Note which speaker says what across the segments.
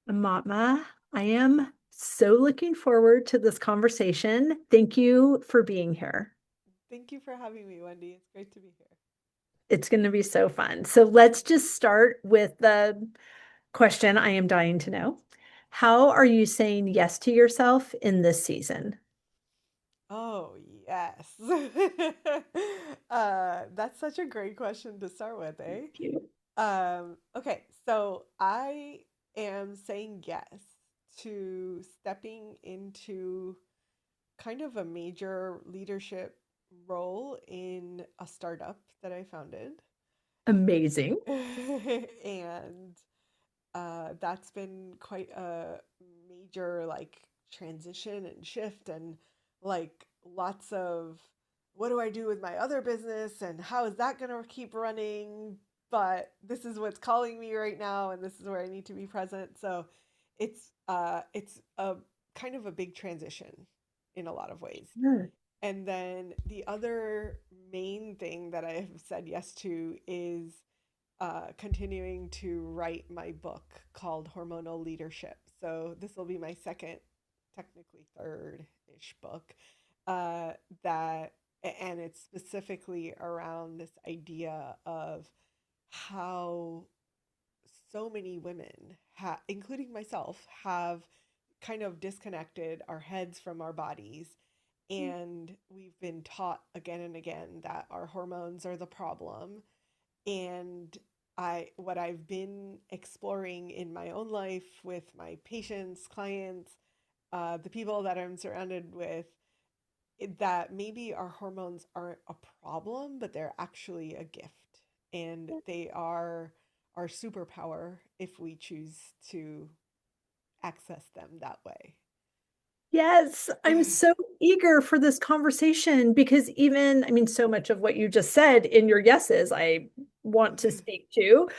Speaker 1: Aumatma, I am so looking forward to this conversation. Thank you for being here.
Speaker 2: Thank you for having me, Wendy. It's great to be here.
Speaker 1: It's going to be so fun. So let's just start with the question I am dying to know. How are you saying yes to yourself in this season?
Speaker 2: Oh, yes. That's such a great question to start with,
Speaker 1: Thank
Speaker 2: eh?
Speaker 1: you.
Speaker 2: Okay, so I am saying yes to stepping into kind of a major leadership role in a startup that I founded.
Speaker 1: Amazing.
Speaker 2: And that's been quite a major like transition and shift and like lots of what do I do with my other business and how is that going to keep running? But this is what's calling me right now and this is where I need to be present. So it's a kind of a big transition in a lot of ways.
Speaker 1: Sure.
Speaker 2: And then the other main thing that I have said yes to is continuing to write my book called Hormonal Leadership. So this will be my second, technically third ish book. Uh, that and it's specifically around this idea of how so many women, including myself, have kind of disconnected our heads from our bodies. And we've been taught again and again that our hormones are the problem. And what I've been exploring in my own life with my patients, clients, the people that I'm surrounded with, that maybe our hormones aren't a problem, but they're actually a gift. And they are our superpower if we choose to access them that way.
Speaker 1: Yes, I'm so eager for this conversation because even, I mean, so much of what you just said in your yeses, I want to speak to.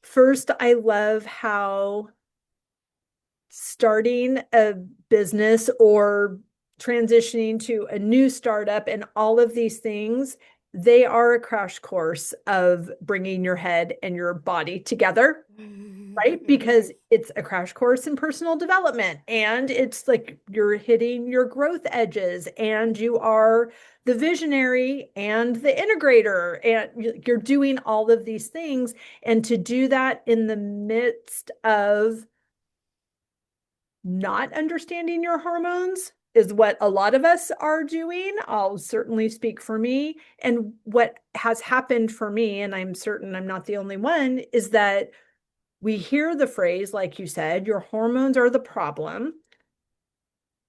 Speaker 1: First, I love how starting a business or transitioning to a new startup and all of these things, they are a crash course of bringing your head and your body together, right? Because it's a crash course in personal development and it's like you're hitting your growth edges and you are the visionary and the integrator and you're doing all of these things. And to do that in the midst of not understanding your hormones is what a lot of us are doing. I'll certainly speak for me. And what has happened for me, and I'm certain I'm not the only one, is that we hear the phrase, like you said, your hormones are the problem.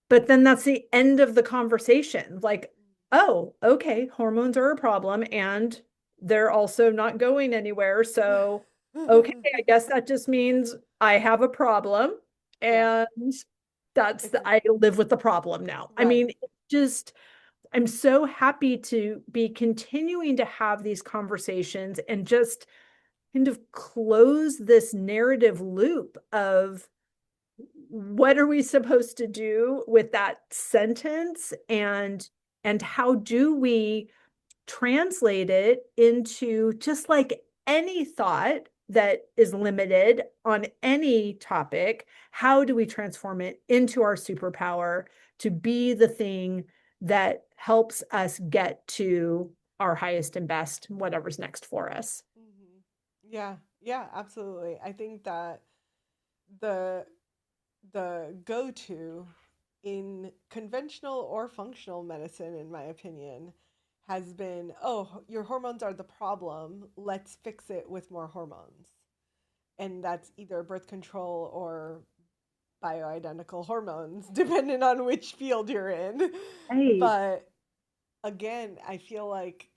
Speaker 1: But then that's the end of the conversation. Like, oh, okay, hormones are a problem and they're also not going anywhere. So, okay, I guess that just means I have a problem
Speaker 2: Yeah,
Speaker 1: and
Speaker 2: it's
Speaker 1: I live with the problem now. I
Speaker 2: right.
Speaker 1: mean, it just, I'm so happy to be continuing to have these conversations and just kind of close this narrative loop of what are we supposed to do with that sentence and how do we translate it into just like any thought that is limited on any topic, how do we transform it into our superpower to be the thing that helps us get to our highest and best, whatever's next for us?
Speaker 2: Mhm. Yeah, yeah, absolutely. I think that the the go-to in conventional or functional medicine, in my opinion, has been, oh, your hormones are the problem. Let's fix it with more hormones. And that's either birth control or bioidentical hormones, depending on which field you're in.
Speaker 1: Right.
Speaker 2: But again, I feel like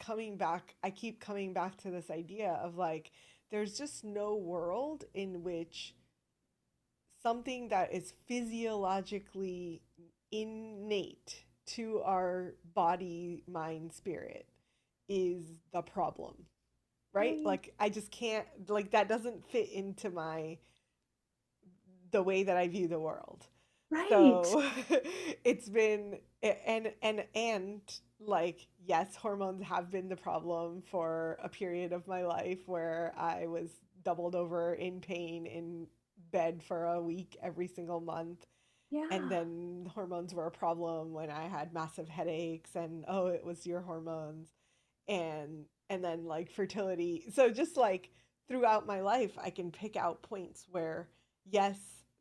Speaker 2: I keep coming back to this idea of like, there's just no world in which something that is physiologically innate to our body, mind, spirit is the problem, right?
Speaker 1: Right.
Speaker 2: Like, I just can't, like, that doesn't fit into the way that I view the world.
Speaker 1: Right.
Speaker 2: So it's been and like yes, hormones have been the problem for a period of my life where I was doubled over in pain in bed for a week every single month. And
Speaker 1: Yeah.
Speaker 2: then hormones were a problem when I had massive headaches, and oh, it was your hormones. And then like fertility. So just like throughout my life, I can pick out points where yes,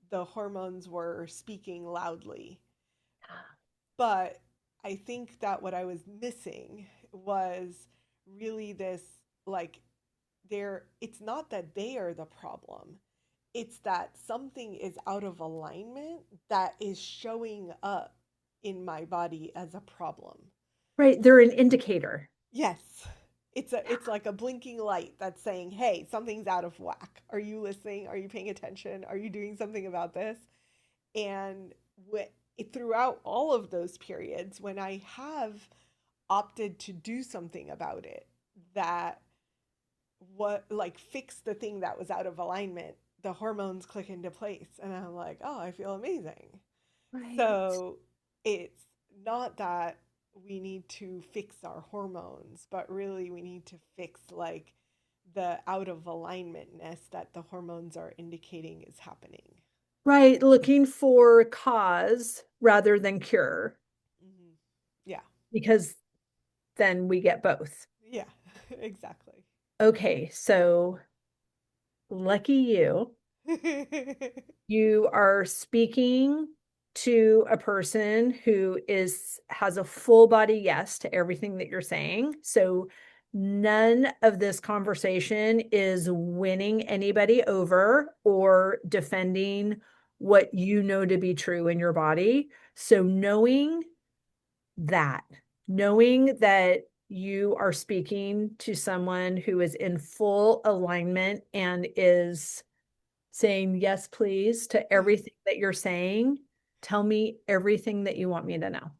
Speaker 2: the hormones were speaking loudly, but I think that what I was missing was really this, like, they're it's not that they are the problem. It's that something is out of alignment that is showing up in my body as a problem.
Speaker 1: Right. They're an indicator.
Speaker 2: Yes. It's like a blinking light that's saying, "Hey, something's out of whack. Are you listening? Are you paying attention? Are you doing something about this?" And throughout all of those periods when I have opted to do something about it, that what like fix the thing that was out of alignment, the hormones click into place and I'm like, "Oh, I feel amazing."
Speaker 1: Right.
Speaker 2: So it's not that we need to fix our hormones, but really we need to fix like the out of alignmentness that the hormones are indicating is happening.
Speaker 1: Right. Looking for cause rather than cure,
Speaker 2: Hmm. Yeah.
Speaker 1: because then we get both.
Speaker 2: Yeah. Exactly.
Speaker 1: Okay. So lucky you. You are speaking to a person who has a full body yes to everything that you're saying. So none of this conversation is winning anybody over or defending what you know to be true in your body. So that, knowing that you are speaking to someone who is in full alignment and is saying yes, please, to everything that you're saying. Tell me everything that you want me to know.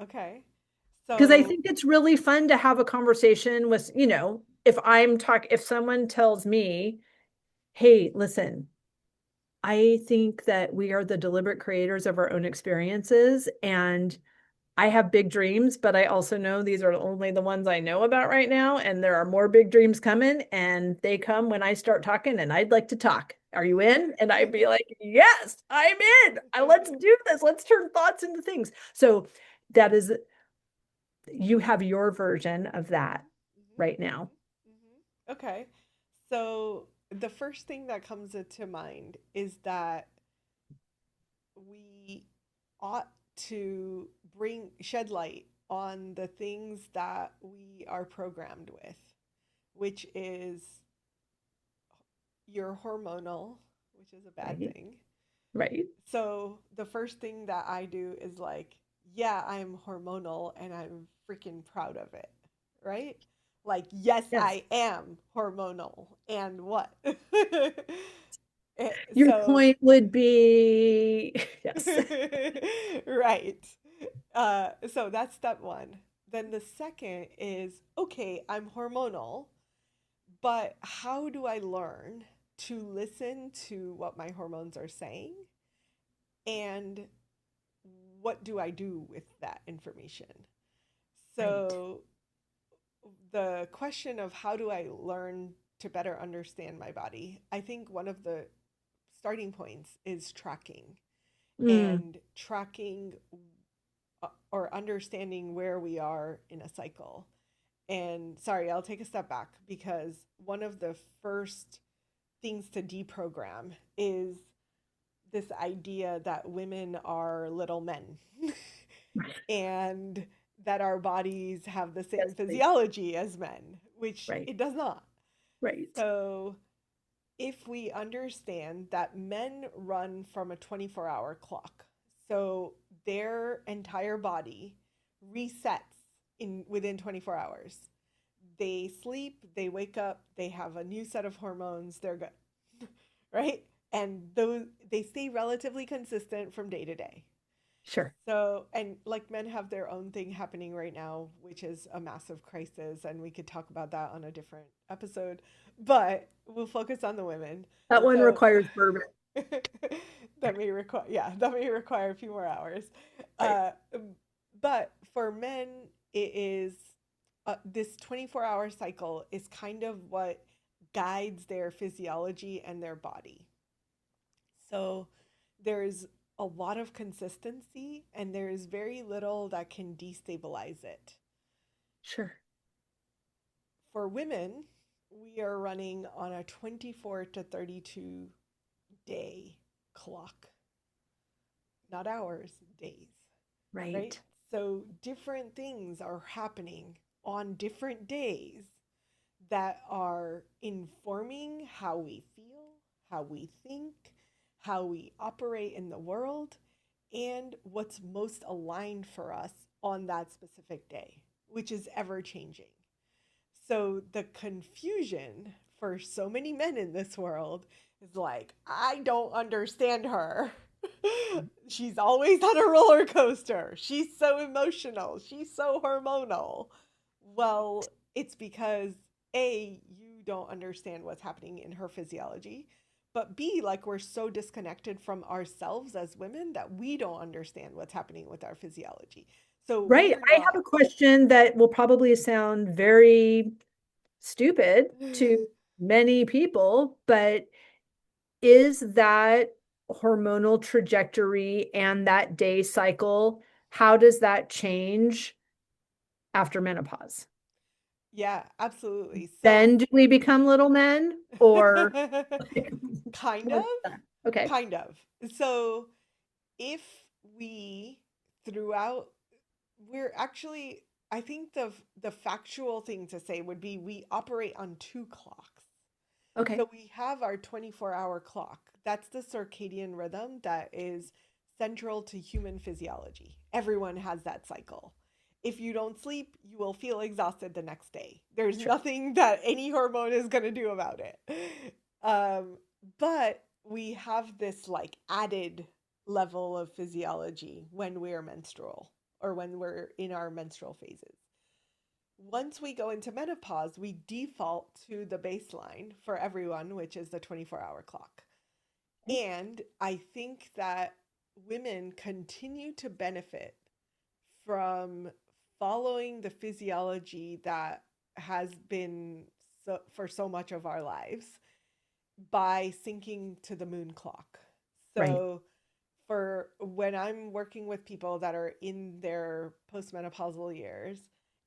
Speaker 2: Okay.
Speaker 1: Because I
Speaker 2: So,
Speaker 1: think it's really fun to have a conversation with, if someone tells me, hey, listen, I think that we are the deliberate creators of our own experiences. And I have big dreams, but I also know these are only the ones I know about right now. And there are more big dreams coming, and they come when I start talking, and I'd like to talk. Are you in? And I'd be like, yes, I'm in. Let's do this. Let's turn thoughts into things. So that is, you have your version of that
Speaker 2: mhm,
Speaker 1: right now.
Speaker 2: mhm, mhm. Okay. So the first thing that comes to mind is that we ought to bring shed light on the things that we are programmed with, which is you're hormonal, which is a bad
Speaker 1: Right.
Speaker 2: thing.
Speaker 1: Right.
Speaker 2: So the first thing that I do is like, yeah, I'm hormonal and I'm freaking proud of it, right? Like, yes,
Speaker 1: Yes.
Speaker 2: I am hormonal. And what?
Speaker 1: Your
Speaker 2: So,
Speaker 1: point would be, yes.
Speaker 2: right. So that's step one. Then the second is, okay, I'm hormonal, but how do I learn to listen to what my hormones are saying? And what do I do with that information?
Speaker 1: Right.
Speaker 2: So, the question of how do I learn to better understand my body, I think one of the starting points is tracking
Speaker 1: Mm,
Speaker 2: and tracking or understanding where we are in a cycle. And sorry, I'll take a step back because one of the first things to deprogram is this idea that women are little men and that our bodies have the same
Speaker 1: yes, please.
Speaker 2: physiology as men, which
Speaker 1: Right.
Speaker 2: it does not.
Speaker 1: Right.
Speaker 2: So, if we understand that men run from a 24-hour clock, so their entire body resets in within 24 hours. They sleep, they wake up, they have a new set of hormones, they're good. Right? And those they stay relatively consistent from day to day.
Speaker 1: Sure.
Speaker 2: So, and like men have their own thing happening right now, which is a massive crisis, and we could talk about that on a different episode, but we'll focus on the women.
Speaker 1: That one
Speaker 2: So,
Speaker 1: requires bourbon.
Speaker 2: that may require a few more hours.
Speaker 1: Right.
Speaker 2: Uh, but for men, it is this 24-hour cycle is kind of what guides their physiology and their body. So there's a lot of consistency and there's very little that can destabilize it.
Speaker 1: Sure.
Speaker 2: For women, we are running on a 24 to 32 day clock, not hours, days, right?
Speaker 1: Right.
Speaker 2: So different things are happening on different days that are informing how we feel, how we think, how we operate in the world, and what's most aligned for us on that specific day, which is ever changing. So the confusion for so many men in this world is like, I don't understand her. She's always on a roller coaster. She's so emotional. She's so hormonal. Well, it's because A, you don't understand what's happening in her physiology, but B, like we're so disconnected from ourselves as women that we don't understand what's happening with our physiology. So
Speaker 1: Right.
Speaker 2: we're
Speaker 1: I have
Speaker 2: not.
Speaker 1: a question that will probably sound very stupid to many people, but is that hormonal trajectory and that day cycle, how does that change after menopause?
Speaker 2: Yeah, absolutely. So
Speaker 1: Then do we become little men or
Speaker 2: kind of,
Speaker 1: what's that? Okay.
Speaker 2: kind of. So if we throughout we're actually I think the factual thing to say would be we operate on two clocks.
Speaker 1: Okay.
Speaker 2: So we have our 24-hour clock. That's the circadian rhythm that is central to human physiology. Everyone has that cycle. If you don't sleep, you will feel exhausted the next day. There's
Speaker 1: Sure.
Speaker 2: nothing that any hormone is going to do about it. Um, but we have this like added level of physiology when we're menstrual or when we're in our menstrual phases. Once we go into menopause, we default to the baseline for everyone, which is the 24-hour clock. And I think that women continue to benefit from following the physiology that has been for so much of our lives by syncing to the moon clock.
Speaker 1: Right.
Speaker 2: So for when I'm working with people that are in their postmenopausal years,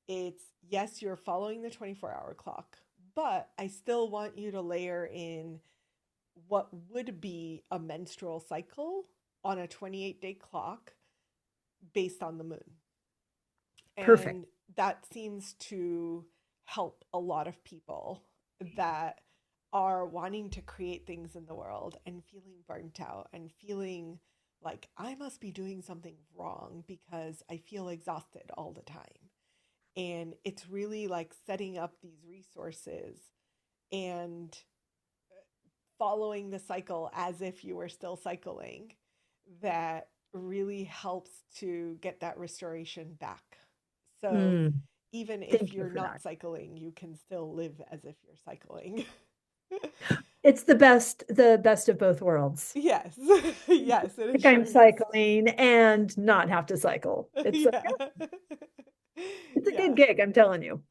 Speaker 2: it's yes, you're following the 24-hour clock, but I still want you to layer in what would be a menstrual cycle on a 28-day clock based on the moon.
Speaker 1: Perfect.
Speaker 2: And that seems to help a lot of people that are wanting to create things in the world and feeling burnt out and feeling like I must be doing something wrong because I feel exhausted all the time. And it's really like setting up these resources and following the cycle as if you were still cycling that really helps to get that restoration back. So
Speaker 1: Mm,
Speaker 2: even if
Speaker 1: thank you
Speaker 2: you're
Speaker 1: for
Speaker 2: not
Speaker 1: that.
Speaker 2: cycling, you can still live as if you're cycling.
Speaker 1: It's the best of both worlds.
Speaker 2: Yes. Yes, it
Speaker 1: Think
Speaker 2: sure
Speaker 1: I'm
Speaker 2: is.
Speaker 1: cycling and not have to cycle.
Speaker 2: Yeah.
Speaker 1: It's a good
Speaker 2: Yeah.
Speaker 1: gig, I'm telling you.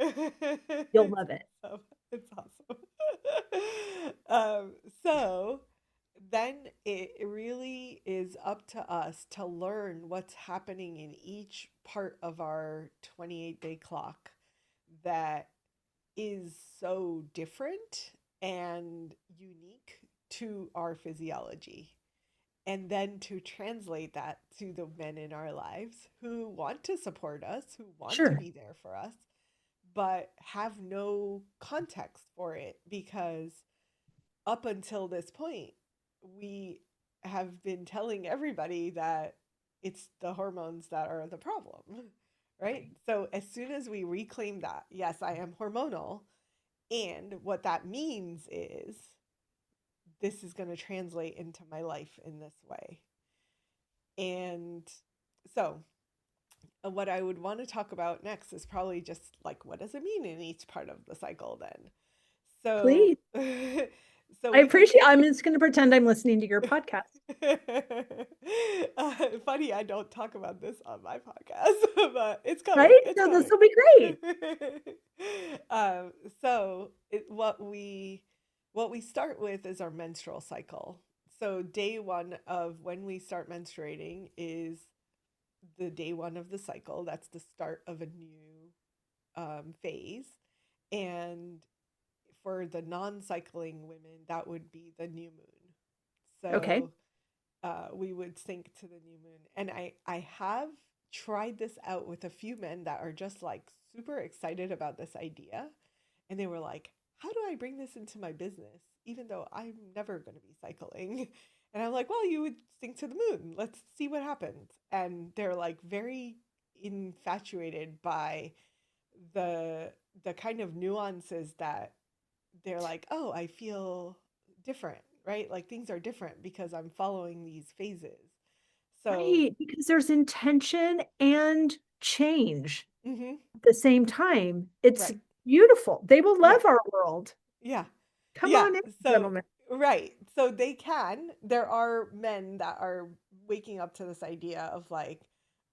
Speaker 1: You'll
Speaker 2: It's
Speaker 1: love it.
Speaker 2: awesome. It's awesome. Um, so then it really is up to us to learn what's happening in each part of our 28-day clock that is so different and unique to our physiology. And then to translate that to the men in our lives who want to support us, who want to
Speaker 1: Sure.
Speaker 2: be there for us, but have no context for it because up until this point, we have been telling everybody that it's the hormones that are the problem, right?
Speaker 1: Right.
Speaker 2: So as soon as we reclaim that, yes, I am hormonal, and what that means is this is going to translate into my life in this way. And so, what I would want to talk about next is probably just like what does it mean in each part of the cycle then? So,
Speaker 1: Please.
Speaker 2: so
Speaker 1: I
Speaker 2: we can.
Speaker 1: appreciate I'm just going to pretend I'm listening to your podcast.
Speaker 2: Funny, I don't talk about this on my podcast, but it's coming.
Speaker 1: Right?
Speaker 2: It's
Speaker 1: So this
Speaker 2: coming.
Speaker 1: will be great.
Speaker 2: So what we start with is our menstrual cycle. So day one of when we start menstruating is the day one of the cycle. That's the start of a new phase. And for the non-cycling women, that would be the new moon.
Speaker 1: Okay.
Speaker 2: So we would sync to the new moon. And I have tried this out with a few men that are just like super excited about this idea. And they were like, how do I bring this into my business, even though I'm never going to be cycling? And I'm like, well, you would sync to the moon. Let's see what happens. And they're like very infatuated by the the kind of nuances that they're like, oh, I feel different, right? Like things are different because I'm following these phases. So,
Speaker 1: Right. Because there's intention and change
Speaker 2: mm-hmm,
Speaker 1: at the same time. It's
Speaker 2: right.
Speaker 1: beautiful. They will
Speaker 2: Yeah.
Speaker 1: love our world.
Speaker 2: Yeah.
Speaker 1: Come
Speaker 2: Yeah.
Speaker 1: on in,
Speaker 2: So,
Speaker 1: gentlemen.
Speaker 2: right. So they can. There are men that are waking up to this idea of like,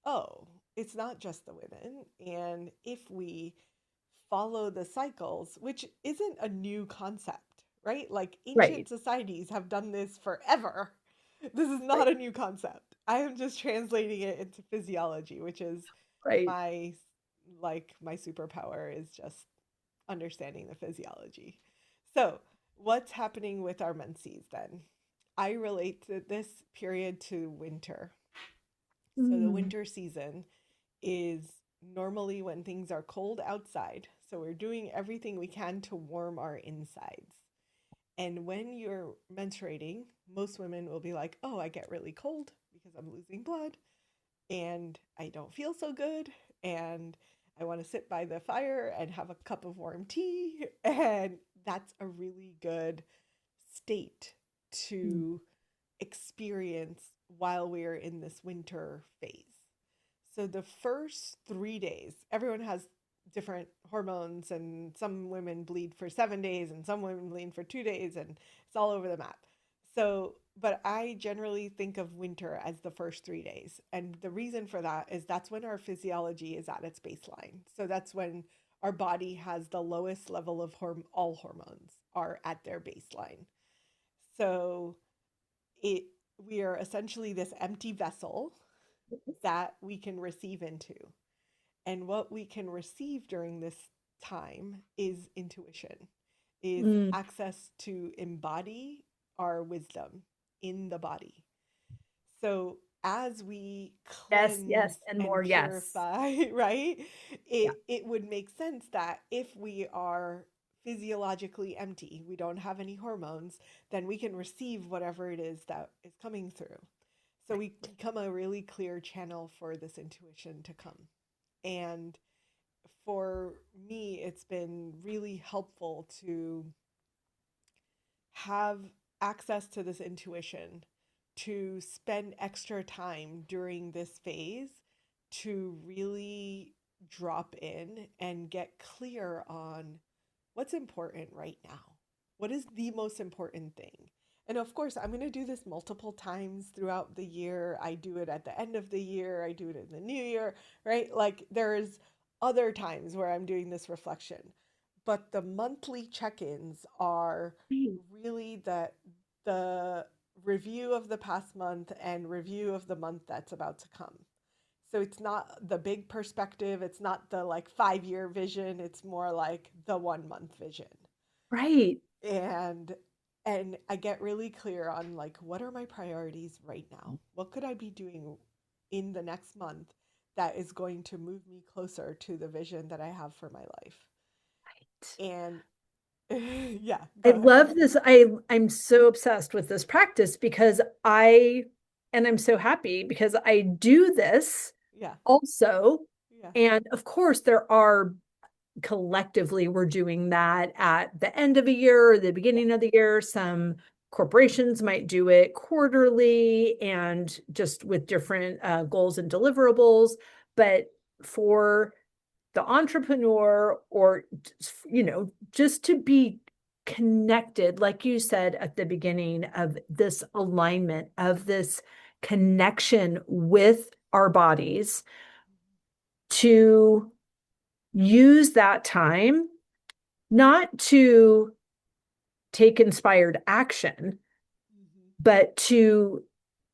Speaker 2: oh, it's not just the women. And if we follow the cycles, which isn't a new concept, right? Like
Speaker 1: Right.
Speaker 2: ancient societies have done this forever. This is not
Speaker 1: Right.
Speaker 2: a new concept. I am just translating it into physiology, which is
Speaker 1: Right.
Speaker 2: my my superpower is just understanding the physiology. So, what's happening with our menses then? I relate this period to winter. So, the
Speaker 1: Mm.
Speaker 2: winter season is normally when things are cold outside. So, we're doing everything we can to warm our insides. And when you're menstruating, most women will be like, oh, I get really cold because I'm losing blood and I don't feel so good. And I want to sit by the fire and have a cup of warm tea. And that's a really good state
Speaker 1: Mm.
Speaker 2: to experience while we're in this winter phase. So the first 3 days, everyone has different hormones, and some women bleed for 7 days, and some women bleed for 2 days, and it's all over the map. So, but I generally think of winter as the first 3 days. And the reason for that is that's when our physiology is at its baseline. So that's when our body has the lowest level of all hormones are at their baseline. So it we are essentially this empty vessel that we can receive into. And what we can receive during this time is intuition, is
Speaker 1: Mm.
Speaker 2: access to embody our wisdom in the body. So as we
Speaker 1: Yes,
Speaker 2: cleanse
Speaker 1: yes, and
Speaker 2: and
Speaker 1: more yes.
Speaker 2: purify, right,
Speaker 1: Yeah.
Speaker 2: it would make sense that if we are physiologically empty, we don't have any hormones, then we can receive whatever it is that is coming through. So we
Speaker 1: Right.
Speaker 2: become a really clear channel for this intuition to come. And for me, it's been really helpful to have access to this intuition, to spend extra time during this phase to really drop in and get clear on what's important right now. What is the most important thing? And of course, I'm going to do this multiple times throughout the year. I do it at the end of the year, I do it in the new year, right? Like there's other times where I'm doing this reflection. But the monthly check-ins are
Speaker 1: Right.
Speaker 2: really the review of the past month and review of the month that's about to come. So it's not the big perspective, it's not the like 5-year vision, it's more like the 1 month vision.
Speaker 1: Right.
Speaker 2: And I get really clear on like what are my priorities right now? What could I be doing in the next month that is going to move me closer to the vision that I have for my life? And yeah,
Speaker 1: I
Speaker 2: go ahead.
Speaker 1: love this. I'm so obsessed with this practice because and I'm so happy because I do this
Speaker 2: Yeah.
Speaker 1: also.
Speaker 2: Yeah.
Speaker 1: And of course, there are collectively, we're doing that at the end of a year or the
Speaker 2: Yeah.
Speaker 1: beginning of the year. Some corporations might do it quarterly and just with different goals and deliverables. But for the entrepreneur or just to be connected like you said at the beginning of this alignment of this connection with our bodies to use that time not to take inspired action but to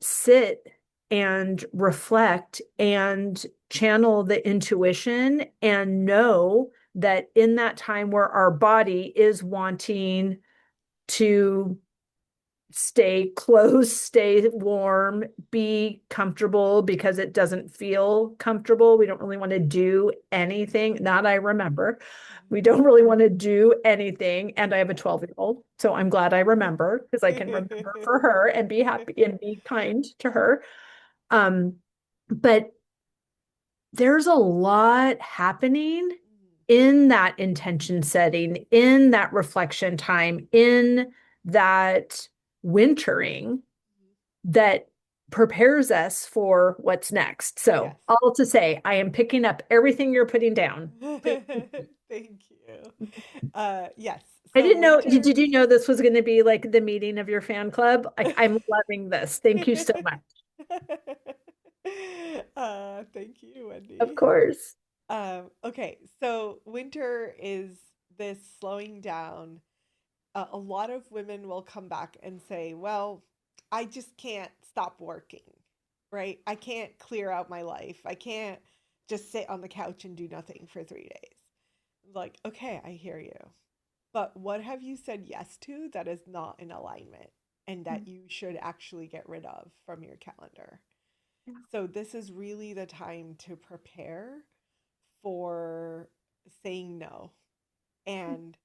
Speaker 1: sit and reflect and channel the intuition and know that in that time where our body is wanting to stay close, stay warm, be comfortable because it doesn't feel comfortable. We don't really want to do anything. Not I remember. We don't really want to do anything. And I have a
Speaker 2: Yeah.
Speaker 1: 12-year-old. So I'm glad I remember because I can remember for her and be happy and be kind to her. Um, but there's a lot happening in that intention setting, in that reflection time, in that wintering that prepares us for what's next. So,
Speaker 2: Yes.
Speaker 1: all to say, I am picking up everything you're putting down. Thank you.
Speaker 2: Thank you. Yes.
Speaker 1: I
Speaker 2: So
Speaker 1: didn't know,
Speaker 2: winter.
Speaker 1: did you know this was going to be like the meeting of your fan club? Like, I'm loving this. Thank you so much.
Speaker 2: Thank you,
Speaker 1: Of
Speaker 2: Wendy.
Speaker 1: course.
Speaker 2: Okay, so winter is this slowing down. A lot of women will come back and say, well, I just can't stop working, right? I can't clear out my life. I can't just sit on the couch and do nothing for 3 days. Like, okay, I hear you. But what have you said yes to that is not in alignment and that you should actually get rid of from your calendar? So, this is really the time to prepare for saying no and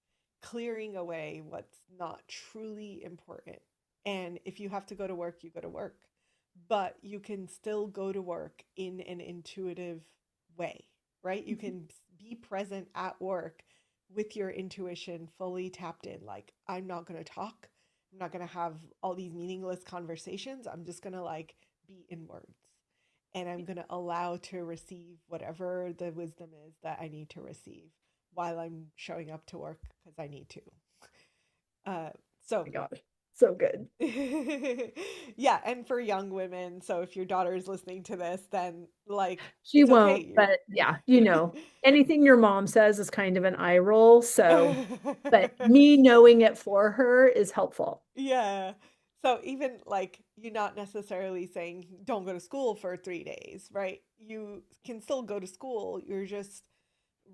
Speaker 2: clearing away what's not truly important. And if you have to go to work, you go to work. But you can still go to work in an intuitive way, right? You can be present at work with your intuition fully tapped in. Like, I'm not going to talk. I'm not going to have all these meaningless conversations. I'm just going to like be in words. And I'm going to allow to receive whatever the wisdom is that I need to receive while I'm showing up to work because I need to. Uh,
Speaker 1: My
Speaker 2: so,
Speaker 1: gosh, so good.
Speaker 2: yeah, and for young women, so if your daughter is listening to this, then like
Speaker 1: She
Speaker 2: it's okay.
Speaker 1: won't,
Speaker 2: You're
Speaker 1: but yeah, anything your mom says is kind of an eye roll. So, but me knowing it for her is helpful.
Speaker 2: yeah. So even like you're not necessarily saying don't go to school for 3 days, right? You can still go to school. You're just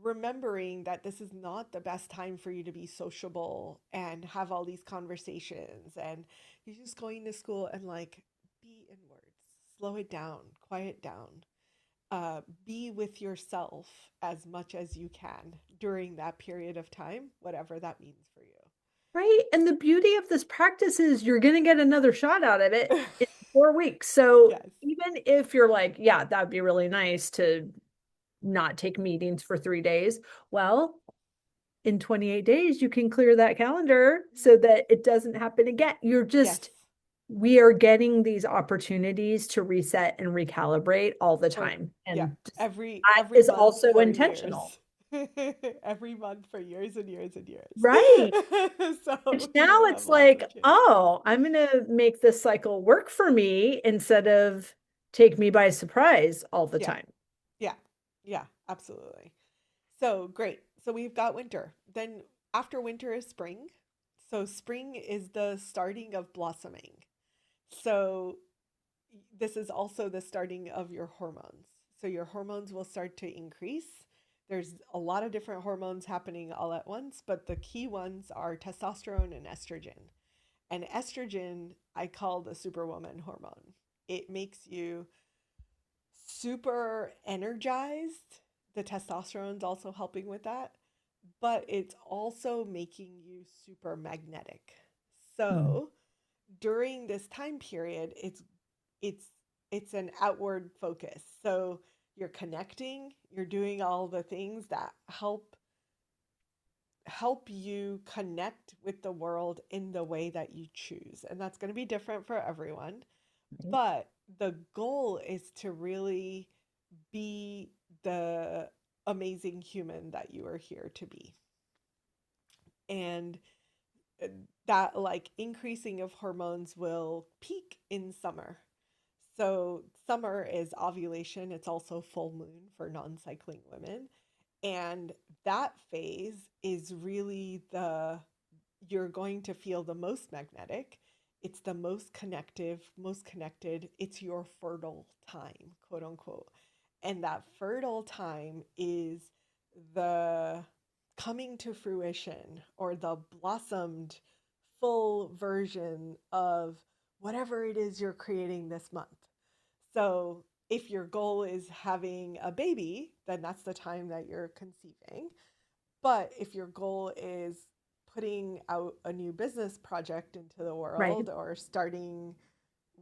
Speaker 2: remembering that this is not the best time for you to be sociable and have all these conversations. And you're just going to school and like be inwards, slow it down, quiet down, be with yourself as much as you can during that period of time, whatever that means for
Speaker 1: Right. And the beauty of this practice is you're going to get another shot out of it
Speaker 2: you.
Speaker 1: in 4 weeks. So
Speaker 2: Yes.
Speaker 1: even if you're like, yeah, that would be really nice to not take meetings for 3 days, well, in 28 days, you can clear that calendar so that it doesn't happen again.
Speaker 2: Yes.
Speaker 1: We are getting these opportunities to reset and recalibrate all the
Speaker 2: For
Speaker 1: time.
Speaker 2: yeah,
Speaker 1: And just, that
Speaker 2: every
Speaker 1: is
Speaker 2: month
Speaker 1: also
Speaker 2: for
Speaker 1: intentional.
Speaker 2: years. Every month for years and years and
Speaker 1: Right.
Speaker 2: years.
Speaker 1: And
Speaker 2: So you
Speaker 1: now
Speaker 2: will have
Speaker 1: it's
Speaker 2: lots
Speaker 1: like,
Speaker 2: of chances.
Speaker 1: oh, I'm going to make this cycle work for me instead of take me by surprise all the
Speaker 2: Yeah.
Speaker 1: time.
Speaker 2: Yeah. Yeah, absolutely. So great. So we've got winter. Then after winter is spring. So spring is the starting of blossoming. So this is also the starting of your hormones. So your hormones will start to increase. There's a lot of different hormones happening all at once, but the key ones are testosterone and estrogen. And estrogen, I call the superwoman hormone. It makes you super energized. The testosterone's also helping with that, but it's also making you super magnetic.
Speaker 1: Mm.
Speaker 2: So during this time period, it's it's an outward focus. So you're connecting, you're doing all the things that help you connect with the world in the way that you choose. And that's going to be different for everyone,
Speaker 1: Right.
Speaker 2: but the goal is to really be the amazing human that you are here to be. And uh, that like increasing of hormones will peak in summer. So summer is ovulation. It's also full moon for non-cycling women. And that phase is really the you're going to feel the most magnetic It's the most connected. It's your fertile time, quote unquote. And that fertile time is the coming to fruition or the blossomed full version of whatever it is you're creating this month. So if your goal is having a baby, then that's the time that you're conceiving. But if your goal is putting out a new business project into the
Speaker 1: Right.
Speaker 2: world or starting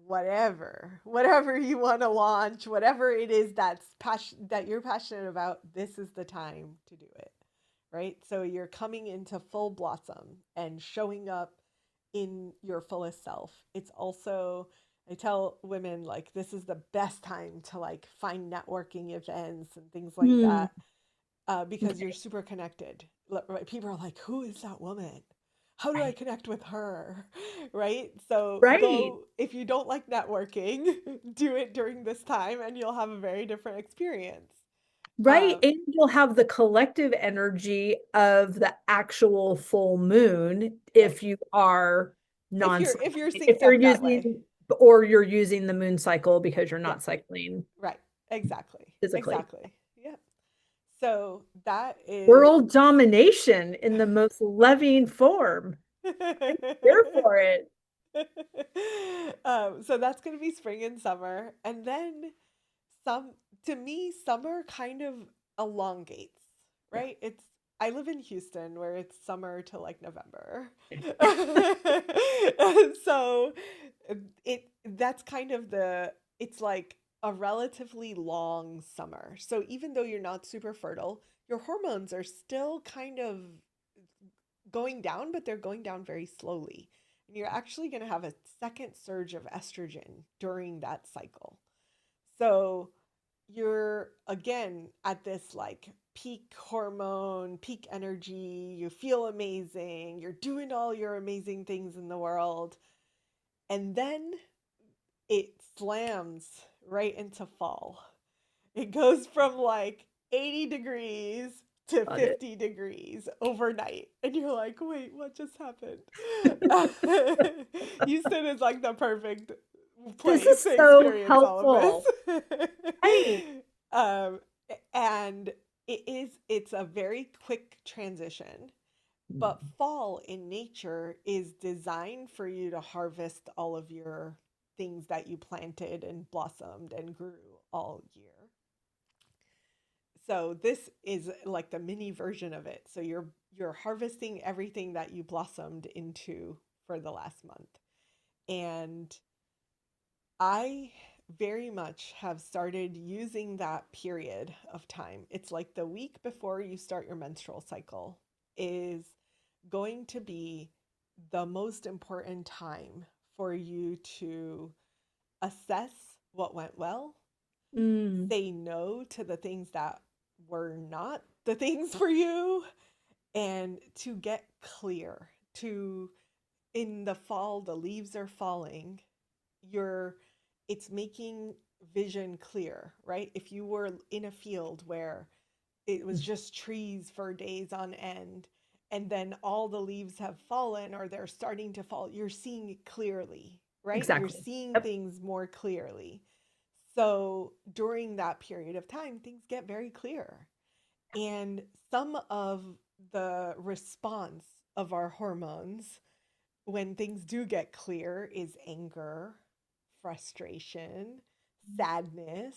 Speaker 2: whatever you want to launch, whatever it is that you're passionate about, this is the time to do it. Right? So you're coming into full blossom and showing up in your fullest self. It's also, I tell women, like, this is the best time to like find networking events and things like
Speaker 1: Hmm.
Speaker 2: that, because you're
Speaker 1: Okay.
Speaker 2: super connected. Right? People are like, who is that woman? How do I
Speaker 1: Right.
Speaker 2: connect with her? Right? So
Speaker 1: Right.
Speaker 2: go, if you don't like networking, do it during this time and you'll have a very different experience.
Speaker 1: Right.
Speaker 2: Um,
Speaker 1: And you'll have the collective energy of the actual full moon
Speaker 2: right.
Speaker 1: if you are non
Speaker 2: If you're
Speaker 1: if
Speaker 2: synced
Speaker 1: you're
Speaker 2: up that way.
Speaker 1: using or you're using the moon cycle because you're
Speaker 2: Yeah,
Speaker 1: not cycling
Speaker 2: right. Exactly.
Speaker 1: physically.
Speaker 2: Exactly. Yeah. So that is
Speaker 1: World domination in the most loving form. I'm here for it.
Speaker 2: so that's going to be spring and summer. And then some, to me, summer kind of elongates,
Speaker 1: Yeah.
Speaker 2: right? I live in Houston where it's summer to like November. So that's kind of it's like a relatively long summer. So even though you're not super fertile, your hormones are still kind of going down, but they're going down very slowly. And you're actually going to have a second surge of estrogen during that cycle. So you're again at this like peak hormone, peak energy, you feel amazing, you're doing all your amazing things in the world. And then it slams right into fall. It goes from like 80 degrees to
Speaker 1: Love it.
Speaker 2: 50 degrees overnight. And you're like, wait, what just happened? Houston is like the perfect
Speaker 1: This
Speaker 2: place
Speaker 1: is
Speaker 2: to
Speaker 1: so
Speaker 2: experience all of this.
Speaker 1: helpful. Right.
Speaker 2: um, and it's a very quick transition. But fall in nature is designed for you to harvest all of your things that you planted and blossomed and grew all year. So this is like the mini version of it. So you're harvesting everything that you blossomed into for the last month. And I very much have started using that period of time. It's like the week before you start your menstrual cycle is going to be the most important time for you to assess what went well,
Speaker 1: Mm.
Speaker 2: say no to the things that were not the things for you, and to get clear. To In the fall, the leaves are falling. You're It's making vision clear, right? If you were in a field where it was just trees for days on end and then all the leaves have fallen or they're starting to fall, you're seeing it clearly, right? You're
Speaker 1: Exactly.
Speaker 2: seeing
Speaker 1: Yep.
Speaker 2: things more clearly. So during that period of time, things get very clear. And some of the response of our hormones when things do get clear is anger, frustration, sadness,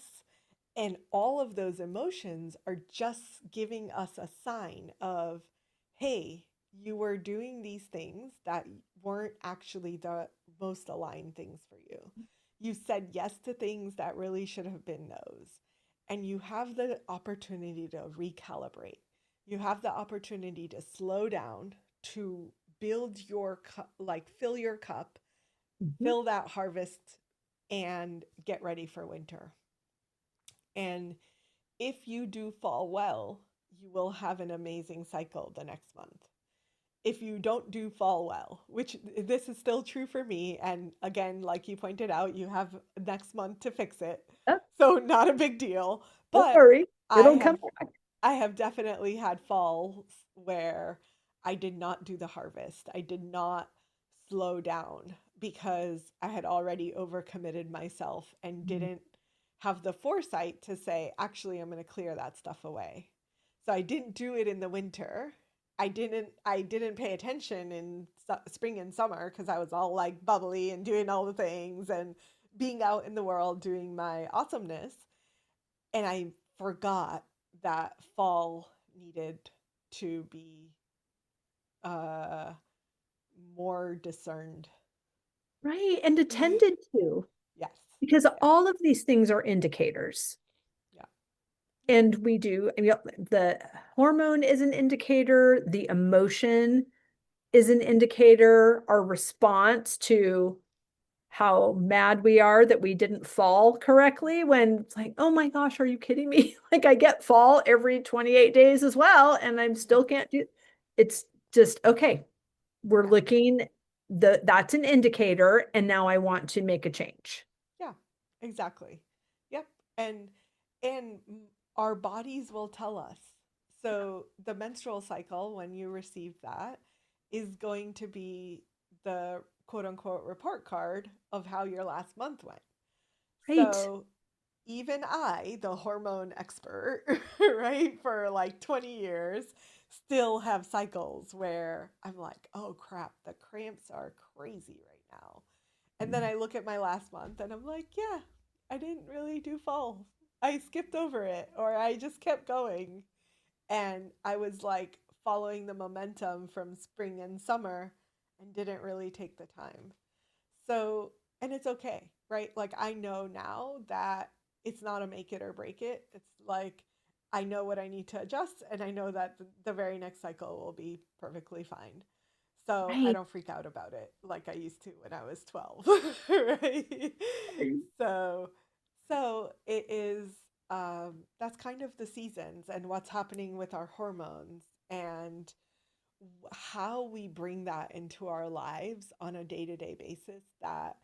Speaker 2: and all of those emotions are just giving us a sign of, hey, you were doing these things that weren't actually the most aligned things for you. You said yes to things that really should have been no's. And you have the opportunity to recalibrate. You have the opportunity to slow down, to build your cup, like fill your cup,
Speaker 1: Mhm.
Speaker 2: fill that harvest, and get ready for winter. And if you do fall well, you will have an amazing cycle the next month. If you don't do fall well, which this is still true for me, and again, like you pointed out, you have next month to fix it.
Speaker 1: Yep.
Speaker 2: So not a big deal.
Speaker 1: Don't
Speaker 2: But
Speaker 1: worry.
Speaker 2: I
Speaker 1: It'll come
Speaker 2: have
Speaker 1: back.
Speaker 2: I have definitely had falls where I did not do the harvest. I did not slow down because I had already overcommitted myself and
Speaker 1: Mhm.
Speaker 2: didn't have the foresight to say, actually, I'm going to clear that stuff away. So I didn't do it in the winter. I didn't pay attention in spring and summer because I was all like bubbly and doing all the things and being out in the world doing my awesomeness. And I forgot that fall needed to be uh more discerned.
Speaker 1: Right. And attended to,
Speaker 2: Yes.
Speaker 1: because
Speaker 2: Yeah.
Speaker 1: all of these things are indicators.
Speaker 2: Yeah. Yeah.
Speaker 1: And we do, I mean, the hormone is an indicator, the emotion is an indicator, our response to how mad we are that we didn't fall correctly when it's like, oh my gosh, are you kidding me? Like I get fall every 28 days as well, and I'm
Speaker 2: Yeah.
Speaker 1: still can't do it's just okay. We're
Speaker 2: Yeah.
Speaker 1: looking that's an indicator, and now I want to make a change.
Speaker 2: Yeah. Exactly. Yep. And our bodies will tell us. So the menstrual cycle, when you receive that, is going to be the quote unquote report card of how your last month went.
Speaker 1: Right.
Speaker 2: So even I, the hormone expert, right, for like 20 years, still have cycles where I'm like, oh crap, the cramps are crazy right now. And then I look at my last month and I'm like, yeah, I didn't really do fall. I skipped over it or I just kept going. And I was like following the momentum from spring and summer and didn't really take the time. So, and it's okay, right? Like I know now that it's not a make it or break it. It's like I know what I need to adjust and I know that the very next cycle will be perfectly fine. So I
Speaker 1: Right.
Speaker 2: don't freak out about it like I used to when I was 12, right? So so it is that's kind of the seasons and what's happening with our hormones and how we bring that into our lives on a day to day basis that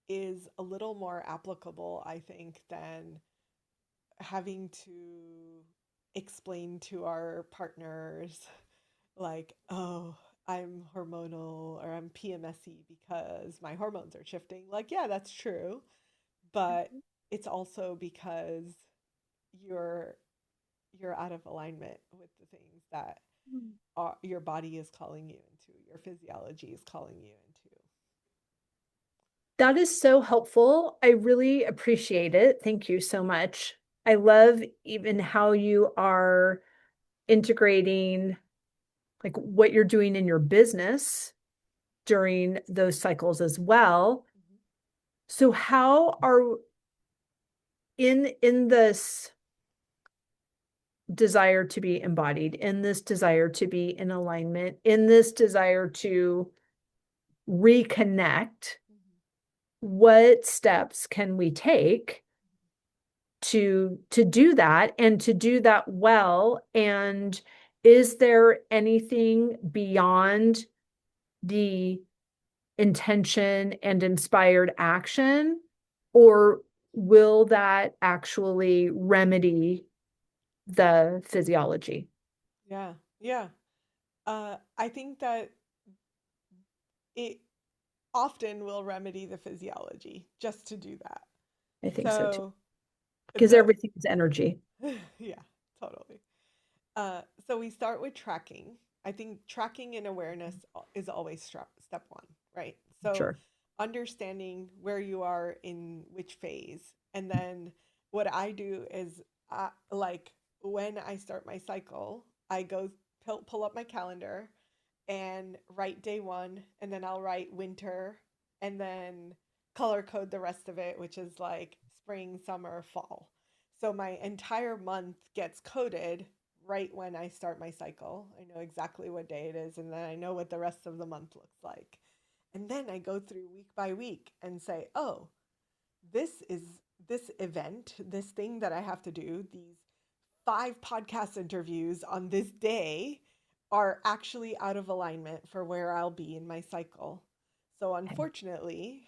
Speaker 2: is a little more applicable, I think, than having to explain to our partners, like, oh, I'm hormonal or I'm PMSy because my hormones are shifting. Like, yeah, that's true. But it's also because you're you're out of alignment with the things that your body is calling you into, your physiology is calling you into.
Speaker 1: That is so helpful. I really appreciate it. Thank you so much. I love even how you are integrating like what you're doing in your business during those cycles as well.
Speaker 2: Mhm.
Speaker 1: So how are in this desire to be embodied, in this desire to be in alignment, in this desire to reconnect,
Speaker 2: Mhm.
Speaker 1: what steps can we take to do that and to do that well? And is there anything beyond the intention and inspired action, or will that actually remedy the physiology?
Speaker 2: Yeah, yeah. I think that it often will remedy the physiology just to do that.
Speaker 1: I think so too,
Speaker 2: So
Speaker 1: because
Speaker 2: the
Speaker 1: everything is energy.
Speaker 2: yeah, totally. So we start with tracking. I think tracking and awareness is always step one, right? So
Speaker 1: Sure.
Speaker 2: understanding where you are in which phase. And then what I do is, like when I start my cycle, I go pull up my calendar and write day one, and then I'll write winter, and then color code the rest of it, which is like spring, summer, fall. So my entire month gets coded right when I start my cycle. I know exactly what day it is, and then I know what the rest of the month looks like. And then I go through week by week and say, oh, this is this event, this thing that I have to do, these 5 podcast interviews on this day are actually out of alignment for where I'll be in my cycle. So, unfortunately,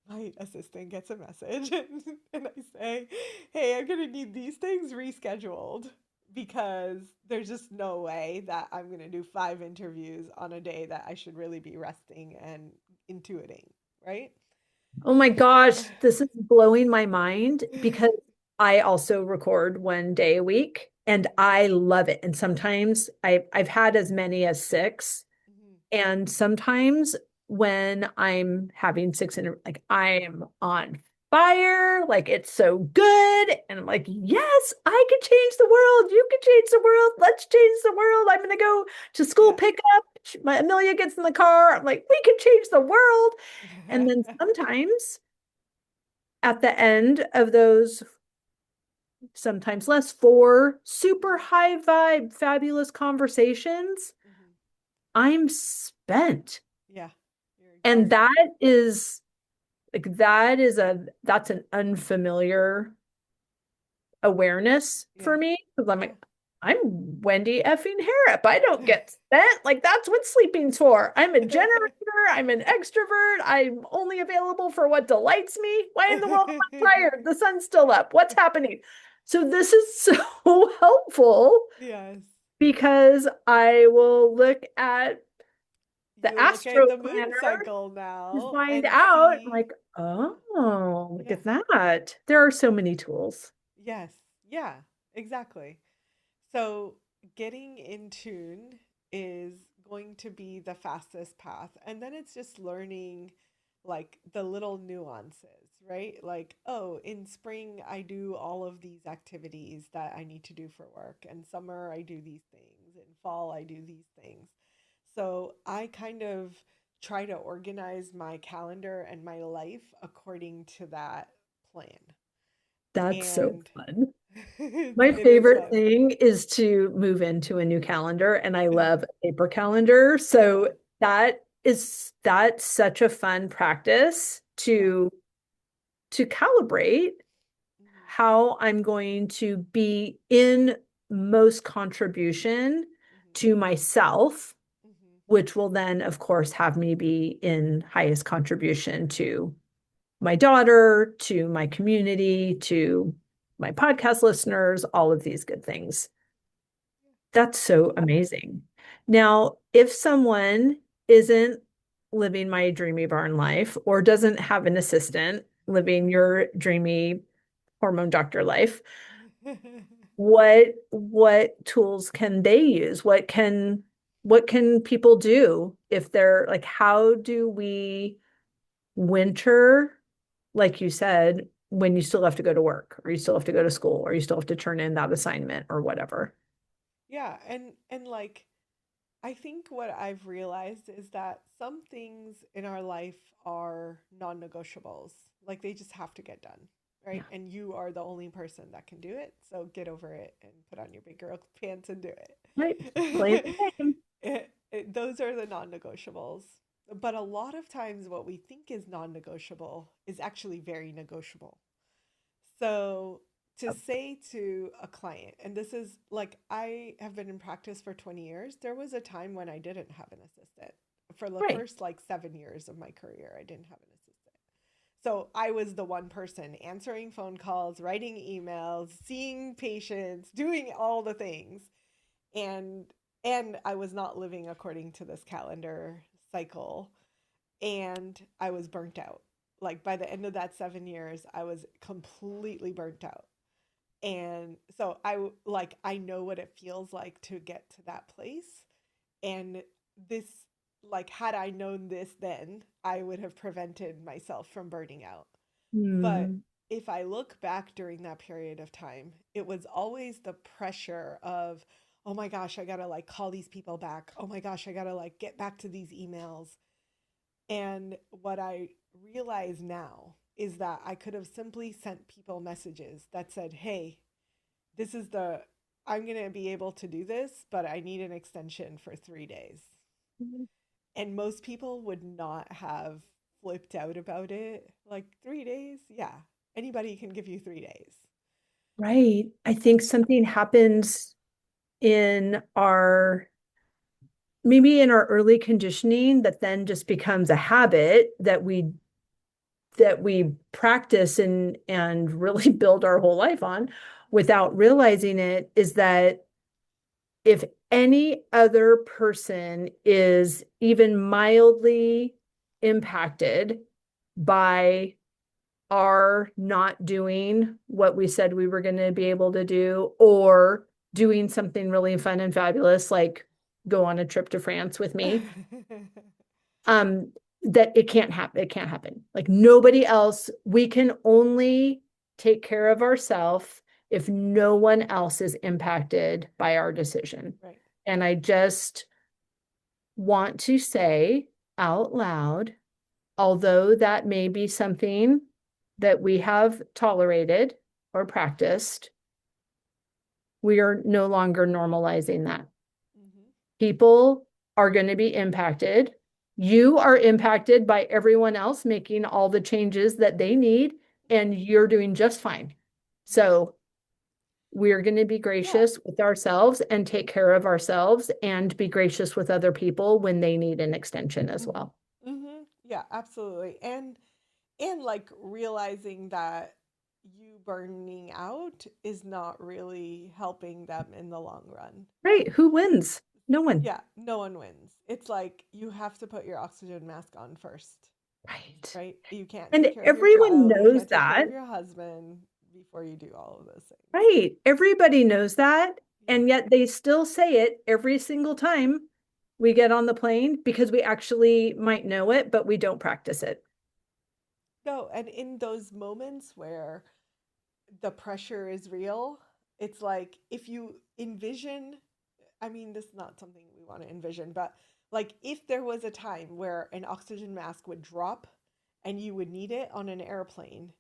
Speaker 2: my assistant gets a message and I say, hey, I'm going to need these things rescheduled because there's just no way that I'm going to do 5 interviews on a day that I should really be resting and intuiting, right?
Speaker 1: Oh my gosh, this is blowing my mind because I also record 1 day a week and I love it. And sometimes I've had as many as six.
Speaker 2: Mhm.
Speaker 1: And sometimes when I'm having six in like I am on fire, like it's so good. And I'm like, yes, I can change the world. You can change the world. Let's change the world. I'm gonna go to school
Speaker 2: Yeah.
Speaker 1: pickup. My Amelia gets in the car. I'm like, we can change the world. And then sometimes at the end of those, sometimes less, 4 super
Speaker 2: Mhm.
Speaker 1: high vibe, fabulous conversations,
Speaker 2: Mhm.
Speaker 1: I'm spent.
Speaker 2: Yeah. You're
Speaker 1: And
Speaker 2: exhausted.
Speaker 1: is that's an unfamiliar awareness
Speaker 2: Yeah.
Speaker 1: for me because I'm
Speaker 2: Yeah.
Speaker 1: like, I'm Wendy effing Harrop. I don't get spent. Like that's what sleeping's for. I'm a generator. I'm an extrovert. I'm only available for what delights me. Why in the world am I tired? The sun's still up. What's happening? So this is so helpful
Speaker 2: Yes.
Speaker 1: because I will look at the
Speaker 2: You look at
Speaker 1: astro
Speaker 2: the moon
Speaker 1: planner
Speaker 2: cycle
Speaker 1: to
Speaker 2: now
Speaker 1: find
Speaker 2: and
Speaker 1: out. I'm
Speaker 2: see.
Speaker 1: like,
Speaker 2: Yeah.
Speaker 1: oh, look
Speaker 2: Yeah.
Speaker 1: at that. There are so many tools.
Speaker 2: Yes. Yeah. Exactly. So getting in tune is going to be the fastest path. And then it's just learning like the little nuances, right? Like, oh, in spring, I do all of these activities that I need to do for work. And summer, I do these things. In fall, I do these things. So I kind of try to organize my calendar and my life according to that plan.
Speaker 1: That's so
Speaker 2: And
Speaker 1: fun.
Speaker 2: it's,
Speaker 1: My
Speaker 2: it is
Speaker 1: favorite
Speaker 2: fun.
Speaker 1: thing is to move into a new calendar, and I love a paper calendar.
Speaker 2: Yeah.
Speaker 1: So that's such a fun practice
Speaker 2: Yeah.
Speaker 1: to calibrate
Speaker 2: Mhm.
Speaker 1: how I'm going to be in most contribution
Speaker 2: Mhm.
Speaker 1: to myself,
Speaker 2: Mhm.
Speaker 1: which will then, of course, have me be in highest contribution to my daughter, to my community, to my podcast listeners, all of these good things. That's so amazing. Now, if someone isn't living my dreamy barn life or doesn't have an assistant living your dreamy hormone doctor life, what tools can they use? What can people do if they're like, how do we winter, like you said, when you still have to go to work or you still have to go to school or you still have to turn in that assignment or whatever?
Speaker 2: Yeah, and like I think what I've realized is that some things in our life are non-negotiables. Like they just have to get done, right?
Speaker 1: Yeah.
Speaker 2: And you are the only person that can do it. So get over it and put on your big girl pants and do
Speaker 1: Right. Play
Speaker 2: it.
Speaker 1: the game.
Speaker 2: Those are the non-negotiables. But a lot of times what we think is non-negotiable is actually very negotiable. So to say to a client, and this is like I have been in practice for 20 years, there was a time when I didn't have an assistant. For the
Speaker 1: Right.
Speaker 2: first like 7 years of my career, I didn't have an assistant. So I was the one person answering phone calls, writing emails, seeing patients, doing all the things. And and I was not living according to this calendar cycle and I was burnt out. Like by the end of that 7 years, I was completely burnt out. And so like I know what it feels like to get to that place. And this like had I known this then, I would have prevented myself from burning out. But
Speaker 1: Hmm.
Speaker 2: if I look back during that period of time, it was always the pressure of, oh my gosh, I gotta like call these people back. Oh my gosh, I gotta like get back to these emails. And what I realize now is that I could have simply sent people messages that said, hey, this is the, I'm going to be able to do this, but I need an extension for 3 days. And most people would not have flipped out about it. Like 3 days? Yeah. Anybody can give you 3 days.
Speaker 1: Right. I
Speaker 2: Uh,
Speaker 1: think something happens in our maybe in our early conditioning that then just becomes a habit that we practice and really build our whole life on without realizing it is that if any other person is even mildly impacted, by our not doing what we said we were going to be able to do, or doing something really fun and fabulous, like go on a trip to France with me, um, that it can't happen. It can't happen. Like nobody else, we can only take care of ourselves if no one else is impacted by our decision.
Speaker 2: Right.
Speaker 1: And I just want to say out loud, although that may be something that we have tolerated or practiced, we are no longer normalizing that.
Speaker 2: Hmm.
Speaker 1: People are going to be impacted. You are impacted by everyone else making all the changes that they need, and you're doing just fine.
Speaker 2: Hmm.
Speaker 1: So we're going to be
Speaker 2: Yeah.
Speaker 1: gracious with ourselves and take care of ourselves and be gracious with other people when they need an extension as
Speaker 2: Hmm.
Speaker 1: well.
Speaker 2: Hmm. Yeah, absolutely. And like realizing that you burning out is not really helping them in the long run.
Speaker 1: Right. Who wins? No one.
Speaker 2: Yeah, no one wins. It's like you have to put your oxygen mask on first,
Speaker 1: Right.
Speaker 2: right? You can't
Speaker 1: And
Speaker 2: take care of your
Speaker 1: everyone
Speaker 2: child, you
Speaker 1: knows
Speaker 2: can't take care
Speaker 1: that.
Speaker 2: of your husband before you do all of those things.
Speaker 1: Right. Everybody knows that.
Speaker 2: Yeah.
Speaker 1: And yet they still say it every single time we get on the plane because we actually might know it, but we don't practice it.
Speaker 2: No, and in those moments where the pressure is real, it's like if you envision, I mean, this is not something we want to envision, but like if there was a time where an oxygen mask would drop and you would need it on an airplane,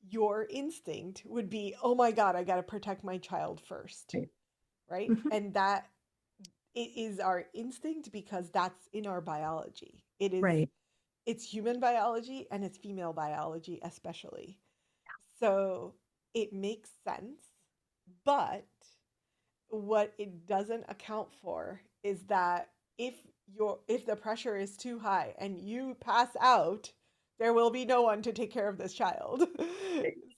Speaker 2: your instinct would be, oh my God, I got to protect my child first,
Speaker 1: Right.
Speaker 2: right?
Speaker 1: Mhm.
Speaker 2: And that it is our instinct because that's in our biology.
Speaker 1: Right.
Speaker 2: It's human biology and it's female biology, especially. So it makes sense. But what it doesn't account for is that if the pressure is too high and you pass out, there will be no one to take care of this child.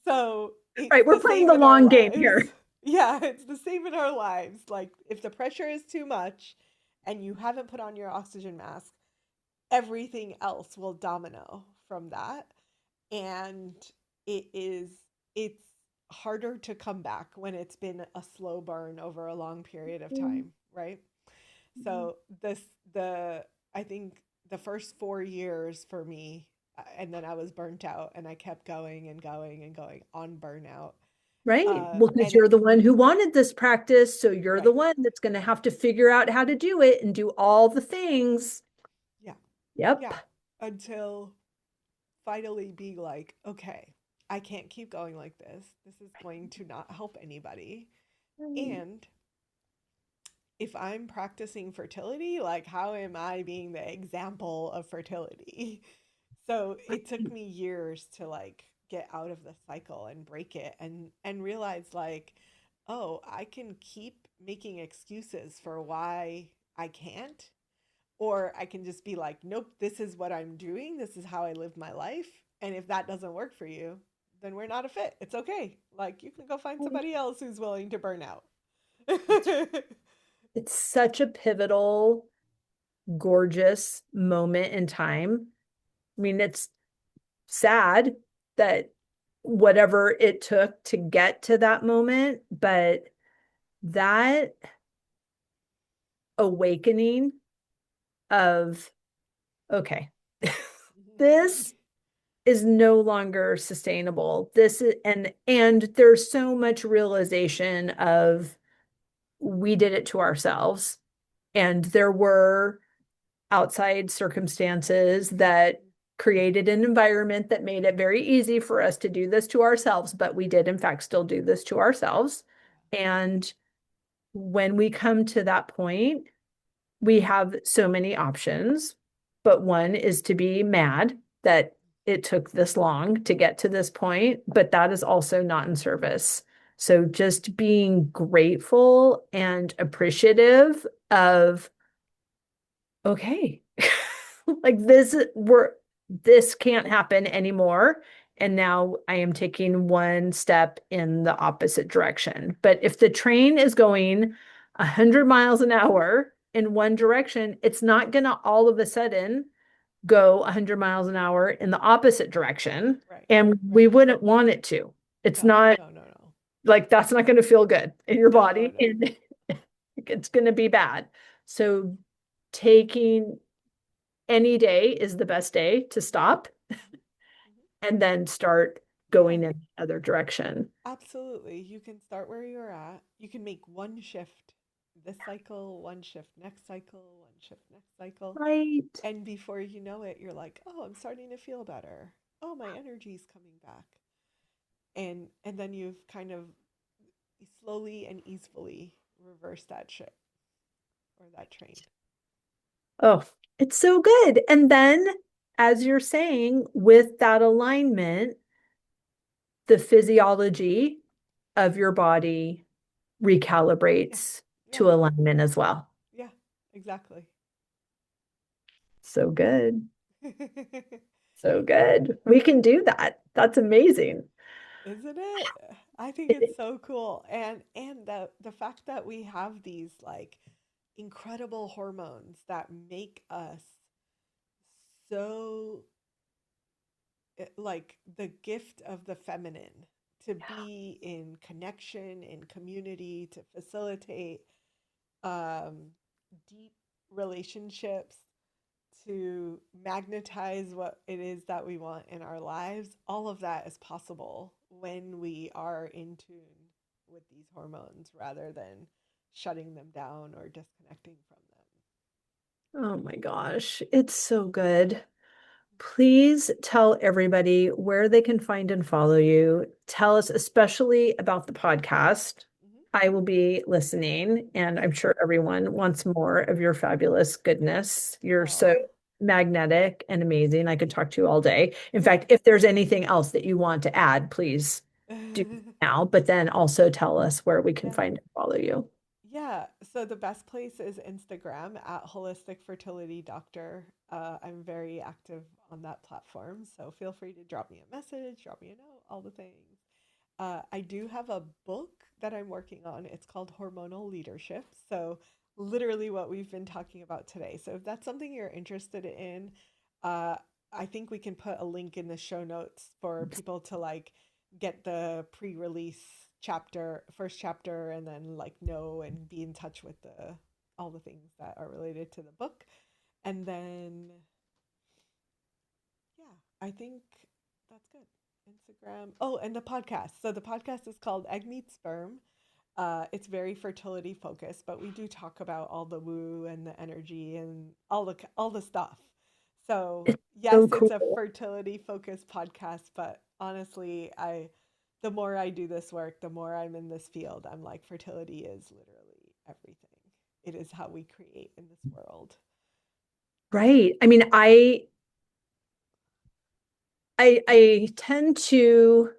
Speaker 2: So it's
Speaker 1: Right. We're
Speaker 2: the
Speaker 1: playing
Speaker 2: same
Speaker 1: the
Speaker 2: in our
Speaker 1: long game
Speaker 2: lives.
Speaker 1: here.
Speaker 2: Yeah, it's the same in our lives. Like if the pressure is too much and you haven't put on your oxygen mask, everything else will domino from that. And it's harder to come back when it's been a slow burn over a long period of time, right? So this the I think the first 4 years for me, and then I was burnt out, and I kept going and going and going on burnout.
Speaker 1: Right. Well, because
Speaker 2: And
Speaker 1: you're
Speaker 2: it
Speaker 1: the one who wanted this practice. So you're the
Speaker 2: right,
Speaker 1: one that's going to have to figure out how to do it and do all the things.
Speaker 2: yeah,
Speaker 1: Yep.
Speaker 2: yeah, until finally being like, okay, I can't keep going like this. This is going to not help anybody.
Speaker 1: Right.
Speaker 2: And if I'm practicing fertility, like how am I being the example of fertility? So it took me years to like get out of the cycle and break it and realize like, oh, I can keep making excuses for why I can't, or I can just be like, nope, this is what I'm doing. This is how I live my life. And if that doesn't work for you, then we're not a fit. It's okay. Like you can go find somebody else who's willing to burn out.
Speaker 1: That's, it's such a pivotal, gorgeous moment in time. I mean, it's sad that whatever it took to get to that moment, but that awakening of, okay, this is no longer sustainable. This is, and there's so much realization of we did it to ourselves, and there were outside circumstances that created an environment that made it very easy for us to do this to ourselves, but we did in fact still do this to ourselves. And when we come to that point, we have so many options, but one is to be mad that it took this long to get to this point, but that is also not in service. So just being grateful and appreciative of, okay, like this can't happen anymore. And now I am taking one step in the opposite direction. But if the train is going 100 miles an hour in one direction, it's not going to all of a sudden go 100 miles an hour in the opposite direction,
Speaker 2: Right.
Speaker 1: and we
Speaker 2: Right.
Speaker 1: wouldn't want it to. It's
Speaker 2: No,
Speaker 1: not
Speaker 2: no, no, no.
Speaker 1: like that's not going to feel good in your
Speaker 2: No,
Speaker 1: body,
Speaker 2: no.
Speaker 1: and it's going to be bad. So taking any day is the best day to stop
Speaker 2: Mhm. Mhm.
Speaker 1: and then start
Speaker 2: Yeah,
Speaker 1: going in the other direction.
Speaker 2: absolutely. You can start where you're at. You can make one shift this cycle, one shift next cycle, one shift next cycle.
Speaker 1: Right.
Speaker 2: And before you know it, you're like, oh, I'm starting to feel better. Oh, my energy's coming back. And then you've kind of slowly and easily reversed that ship or that train.
Speaker 1: Oh, it's so good. And then, as you're saying, with that alignment, the physiology of your body
Speaker 2: Yeah.
Speaker 1: recalibrates
Speaker 2: Yeah.
Speaker 1: to alignment as well.
Speaker 2: Yeah. Exactly.
Speaker 1: So good. So good. We can do that. That's amazing.
Speaker 2: Isn't it? I think it's so cool. And the fact that we have these like incredible hormones that make us so like the gift of the feminine to be in connection, in community, to facilitate um, deep relationships, to magnetize what it is that we want in our lives. All of that is possible when we are in tune with these hormones rather than shutting them down or disconnecting from
Speaker 1: Oh my gosh, it's so good. Please tell everybody where they can find and follow you. Tell us especially about the podcast.
Speaker 2: them.
Speaker 1: I will be listening, and I'm sure everyone wants more of your fabulous goodness. You're so
Speaker 2: Oh.
Speaker 1: magnetic and amazing. I could talk to you all day. In fact, if there's anything else that you want to add, please do now, but then also tell us where we can
Speaker 2: Yeah.
Speaker 1: find and follow you.
Speaker 2: Yeah, so the best place is Instagram at Holistic Fertility Doctor. I'm very active on that platform, so feel free to drop me a message, drop me a note, all the things. I do have a book that I'm working on. It's called Hormonal Leadership. So, literally, what we've been talking about today. So, if that's something you're interested in, uh, I think we can put a link in the show notes for people to like get the pre release chapter, first chapter, and then like know and be in touch with the all the things that are related to the book. And then yeah, I think that's good. Instagram. Oh, and the podcast. So the podcast is called Egg Meets Sperm. It's very fertility focused, but we do talk about all the woo and the energy and all the stuff. So
Speaker 1: It's
Speaker 2: yes,
Speaker 1: so
Speaker 2: it's
Speaker 1: cool.
Speaker 2: a fertility focused podcast, but honestly, I the more I do this work, the more I'm in this field. I'm like fertility is literally everything. It is how we create in this world.
Speaker 1: Right. I mean, I tend to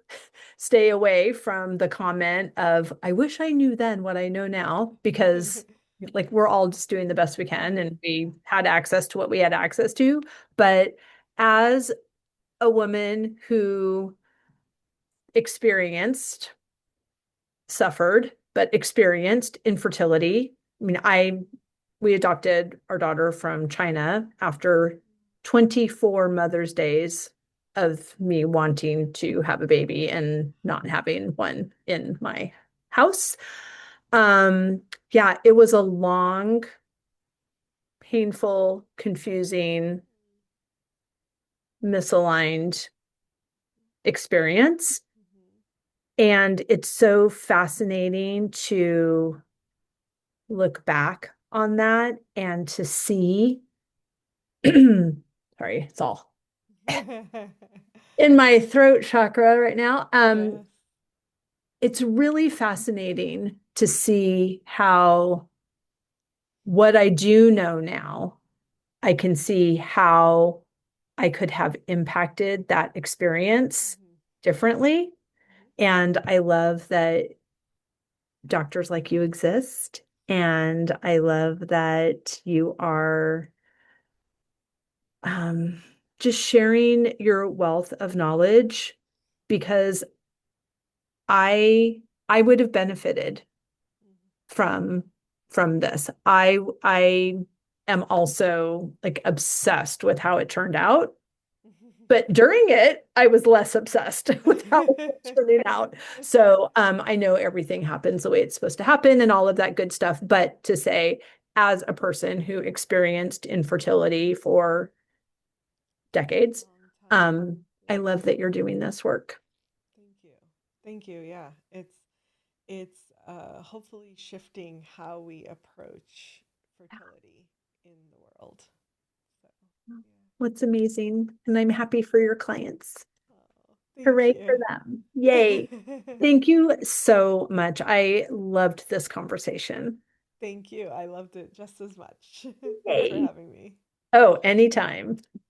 Speaker 1: stay away from the comment of I wish I knew then what I know now because like we're all just doing the best we can and
Speaker 2: Yeah.
Speaker 1: we had access to what we had access to. But as a woman who experienced, suffered, but experienced infertility, I mean, we adopted our daughter from China after 24 Mother's Days of me wanting to have a baby and not having one in my house. Yeah, it was a long, painful, confusing, misaligned experience.
Speaker 2: Mhm.
Speaker 1: And it's so fascinating to look back on that and to see, sorry, it's all in my throat chakra right now.
Speaker 2: Yes.
Speaker 1: It's really fascinating to see how what I do know now, I can see how I could have impacted that experience
Speaker 2: Mhm.
Speaker 1: differently.
Speaker 2: Mhm.
Speaker 1: And I love that doctors like you exist. And I love that you are um, just sharing your wealth of knowledge because I I would have benefited
Speaker 2: Mhm.
Speaker 1: from from this. I am also like obsessed with how it turned out. But during it, I was less obsessed with how it was turning out. So I know everything happens the way it's supposed to happen and all of that good stuff. But to say, as a person who experienced infertility for decades,
Speaker 2: Long time.
Speaker 1: I
Speaker 2: Yeah.
Speaker 1: love that you're doing this work.
Speaker 2: Thank you. Thank you. Yeah. It's hopefully shifting how we approach fertility in the world. So,
Speaker 1: What's amazing. And I'm happy for your clients.
Speaker 2: yeah. Oh, thank
Speaker 1: Hooray for
Speaker 2: you.
Speaker 1: them. Yay. Thank you so much. I loved this conversation.
Speaker 2: Thank you. I loved it just as much. Thanks for
Speaker 1: Yay.
Speaker 2: having me.
Speaker 1: Oh, anytime.